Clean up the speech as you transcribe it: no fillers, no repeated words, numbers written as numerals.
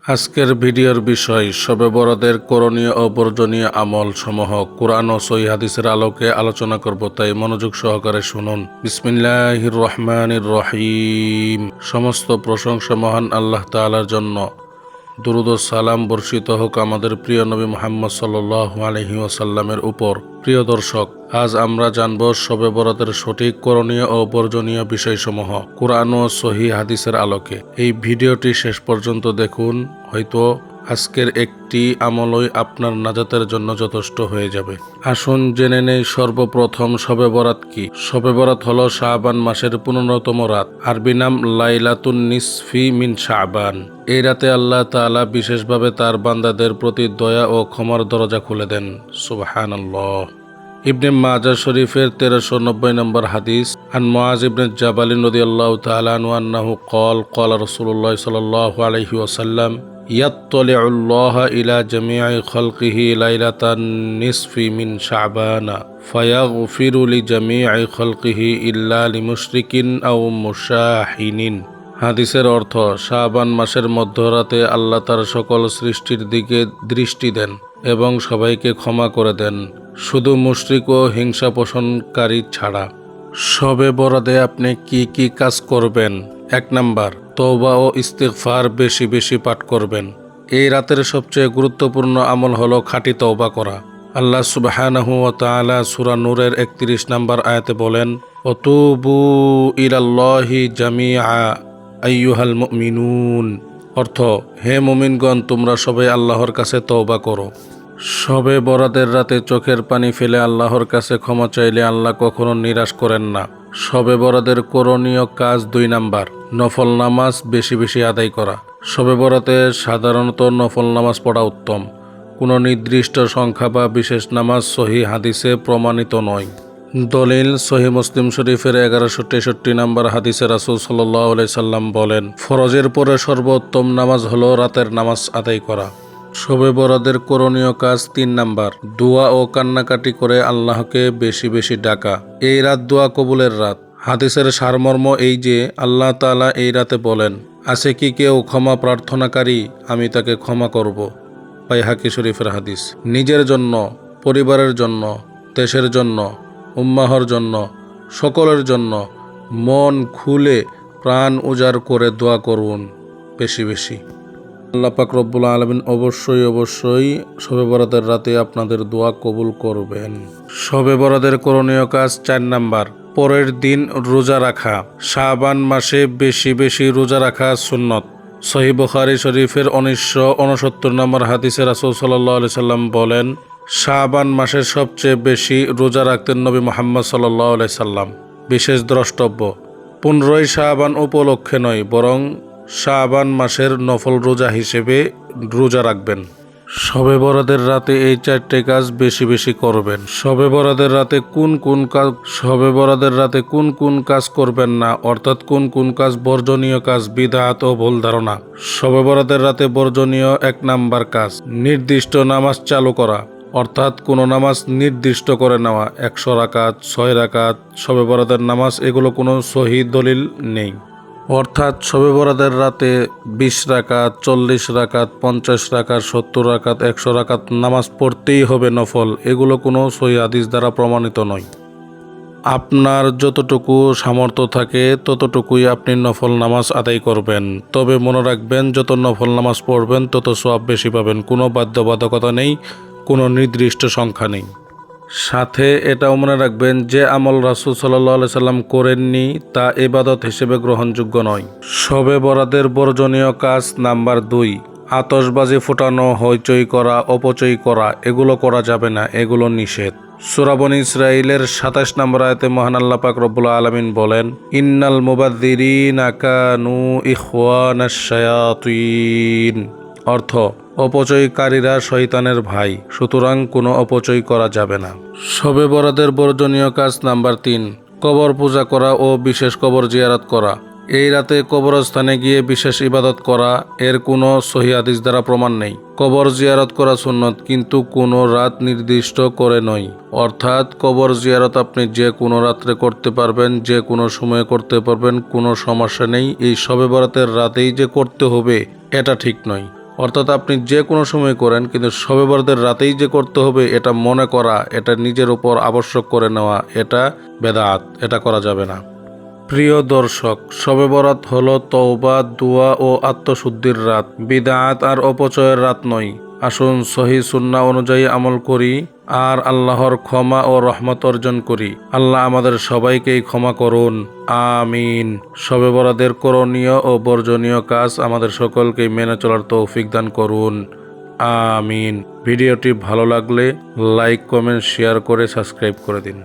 আজকের ভিডিওর বিষয় শবে বরাতের করণীয় ও বর্জনীয় আমল সমূহ কুরআন ও সহিহ হাদিসের আলোকে আলোচনা করব, তাই মনোযোগ সহকারে শুনুন। বিসমিল্লাহির রহমানির রহিম। সমস্ত প্রশংসা মহান আল্লাহ তাআলার জন্য। দুরূদ ও সালাম বর্ষিত হোক আমাদের প্রিয় নবী মুহাম্মদ সাল্লাল্লাহু আলাইহি ওয়াসাল্লামের উপর। প্রিয় দর্শক, আজ আমরা জানব শবে বরাতের সঠিক করণীয় ও বর্জনীয় বিষয়সমূহ কুরআন ও সহিহ হাদিসের আলোকে। এই ভিডিওটি শেষ পর্যন্ত দেখুন, হয়তো আজকের একটি আমলই আপনার নাজাতের জন্য যথেষ্ট হয়ে যাবে। আসুন জেনে নেই সর্বপ্রথম শবে বরাত কি। শবে বরাত হলো শাবান মাসের 15তম রাত। আরবি নাম লাইলাতুন নিসফি মিন শাবান। এই রাতে আল্লাহ তাআলা বিশেষভাবে তার বান্দাদের প্রতি দয়া ও ক্ষমার দরজা খুলে দেন। সুবহানাল্লাহ। ইবনে মাজাহ শরীফের 1390 নম্বর হাদিস। আন মুআজ ইবনে জাবাল রাদিয়াল্লাহু তাআলা আনহু আন্নাহু ক্বালা রাসূলুল্লাহ সাল্লাল্লাহু আলাইহি ওয়াসাল্লাম ইয়াত্তালিউল্লাহু ইলা জামিই খালকিহি লাইলাতান নিসফি মিন শাবান ফায়াগফিরু লিজামিই খালকিহি ইল্লা লিমুশরিকিন আও মুশাহিনিন। হাদিসের অর্থ, শাবান মাসের মধ্যরাতে আল্লাহ তার সকল সৃষ্টির দিকে দৃষ্টি দেন এবং সবাইকে ক্ষমা করে দেন, শুধু মুশরিক ও হিংসা পোষণকারী ছাড়া। শবে বরাতে আপনি কি কি কাজ করবেন? 1 নাম্বার, তওবা ও ইস্তিগফার বেশি বেশি পাঠ করবেন। এই রাতের সবচেয়ে গুরুত্বপূর্ণ আমল হলো খাঁটি তওবা করা। আল্লাহ সুবহানাহু ওয়া তাআলা সূরা নূরের 31 নম্বর আয়াতে বলেন, ওতুবু ইলাল্লাহি জামিআ আইয়ুহাল মুমিনুন। অর্থ, হে মুমিনগণ, তোমরা সবাই আল্লাহর কাছে তওবা করো। শবে বরাতের রাতে চোখের পানি ফেলে আল্লাহর কাছে ক্ষমা চাইলে আল্লাহ কখনো নিরাশ করেন না। শবে বরাতের করণীয় কাজ 2 নাম্বার, নফল নামাজ বেশি বেশি আদায় করা। শবে বরাতে সাধারণত নফল নামাজ পড়া উত্তম। কোনো নির্দিষ্ট সংখ্যা বা বিশেষ নামাজ সহিহ হাদিসে প্রমাণিত নয়। দলিল সহিহ মুসলিম শরীফের 1163 নম্বর হাদিসে রাসূল সাল্লাল্লাহু আলাইহি সাল্লাম বলেন, ফরজের পরে সর্বোত্তম নামাজ হলো রাতের নামাজ আদায় করা। শবে বরাতের করণীয় কাজ 3 নাম্বার, দোয়া ও কান্নাকাটি করে আল্লাহকে বেশি বেশি ডাকা। এই রাত দোয়া কবুলের রাত। হাদিসের সারমর্ম এই যে, আল্লাহ তাআলা এই রাতে বলেন, আছে কি কেউ ক্ষমা প্রার্থনাকারী, আমি তাকে ক্ষমা করব। বাইহাকি শরীফের হাদিস। নিজের জন্য, পরিবারের জন্য, দেশের জন্য, উম্মাহর জন্য, সকলের জন্য মন খুলে প্রাণ উজাড় করে দোয়া করুন বেশি বেশি। আল্লাহ পাক রব্বুল আলামিন অবশ্যই শবে বরাতের রাতে আপনাদের দোয়া কবুল করবেন। শবে বরাতের করণীয় কাজ 4 নাম্বার, পরের দিন রোজা রাখা। শাবান মাসে বেশি বেশি রোজা রাখা সুন্নত। সহিহ বুখারী শরীফের 1969 নম্বর হাদিসে রাসূল সাল্লাল্লাহু আলাইহি সাল্লাম বলেন, শাবান মাসে সবচেয়ে বেশি রোজা রাখতেন নবী মুহাম্মদ সাল্লাল্লাহু আলাইহি সাল্লাম। বিশেষ দ্রষ্টব্য, 15ই শাবান উপলক্ষে নয়, বরং শাবান মাসের নফল রোজা হিসেবে রোজা রাখবেন। শবে বরাতের রাতে এই 4টে কাজ বেশি বেশি করবেন। শবে বরাতের রাতে কোন কোন কাজ করবেন না, অর্থাৎ কোন কোন কাজ বর্জনীয় কাজ, বিদআত ও ভুল ধারণা। শবে বরাতের রাতে বর্জনীয় 1 নাম্বার কাজ, নির্দিষ্ট নামাজ চালু করা, অর্থাৎ কোনো নামাজ নির্দিষ্ট করে নেওয়া। 100 রাকাত, 6 রাকাত শবে বরাতের নামাজ, এগুলো কোনো সহিহ দলিল নেই। অর্থাৎ শবে বরাতের রাতে 20 রাকাত, 40 রাকাত, 50 রাকাত, 70 রাকাত, 100 রাকাত নামাজ পড়তেই হবে নফল, এগুলো কোনো সহিহ হাদিস দ্বারা প্রমাণিত নয়। আপনার যতটুকু সামর্থ্য থাকে ততটুকুই আপনি নফল নামাজ আদায় করবেন। তবে মনে রাখবেন, যত নফল নামাজ পড়বেন তত সওয়াব বেশি পাবেন। কোনো বাধ্যবাধকতা নেই, কোনো নির্দিষ্ট সংখ্যা নেই। সাথে এটাও মনে রাখবেন, যে আমল রাসূল সাল্লাল্লাহু আলাইহি সাল্লাম করেননি তা ইবাদত হিসেবে গ্রহণযোগ্য নয়। শবে বরাতের বর্জনীয় কাজ নাম্বার 2, আতশবাজি ফোটানো, হইচই করা, অপচয় করা, এগুলো করা যাবে না, এগুলো নিষেধ। সূরা বনী ইসরাঈলের 27 নম্বর আয়াতে মহান আল্লাহ পাক রব্বুল আলামিন বলেন, ইন্নাল মুবাযযিরিনা কানু ইখওয়ানাশ শায়াতিন। অর্থ, অপচয়কারীরা শয়তানের ভাই, সুতরাং কোনো অপচয় করা যাবে না। শবে বরাতের বর্জনীয় কাজ নাম্বার 3, কবর পূজা করা ও বিশেষ কবর জিয়ারত করা। এই রাতে কবরস্থানে গিয়ে বিশেষ ইবাদত করা, এর কোনো সহিহ হাদিস দ্বারা প্রমাণ নেই। কবর জিয়ারত করা সুন্নত, কিন্তু কোনো রাত নির্দিষ্ট করে নয়। অর্থাৎ কবর জিয়ারত আপনি যে কোনো রাত্রে করতে পারবেন, যে কোনো সময়ে করতে পারবেন, কোনো সমস্যা নেই। এই শবে বরাতের রাতেই যে করতে হবে এটা ঠিক নয়। অর্থাৎ আপনি যে কোনো সময় করেন, কিন্তু শবে বরাতের রাতেই যে করতে হবে এটা মনে করা, এটা নিজের উপর আবশ্যক করে নেওয়া, এটা বেদাত, এটা করা যাবে না। প্রিয় দর্শক, শবে বরাত হলো তওবা, দোয়া ও আত্মশুদ্ধির রাত, বিদআত আর অপচয়ের রাত নয়। আসুন সহিহ সুন্নাহ অনুযায়ী আমল করি আর আল্লাহর ক্ষমা ও রহমত অর্জন করি। আল্লাহ আমাদের সবাইকেই ক্ষমা করুন, আমিন। শবে বরাতের করণীয় ও বর্জনীয় কাজ আমাদের সকলকেই মেনে চলার তৌফিক দান করুন, আমিন। ভিডিওটি ভালো লাগলে লাইক, কমেন্ট, শেয়ার করে সাবস্ক্রাইব করে দিন।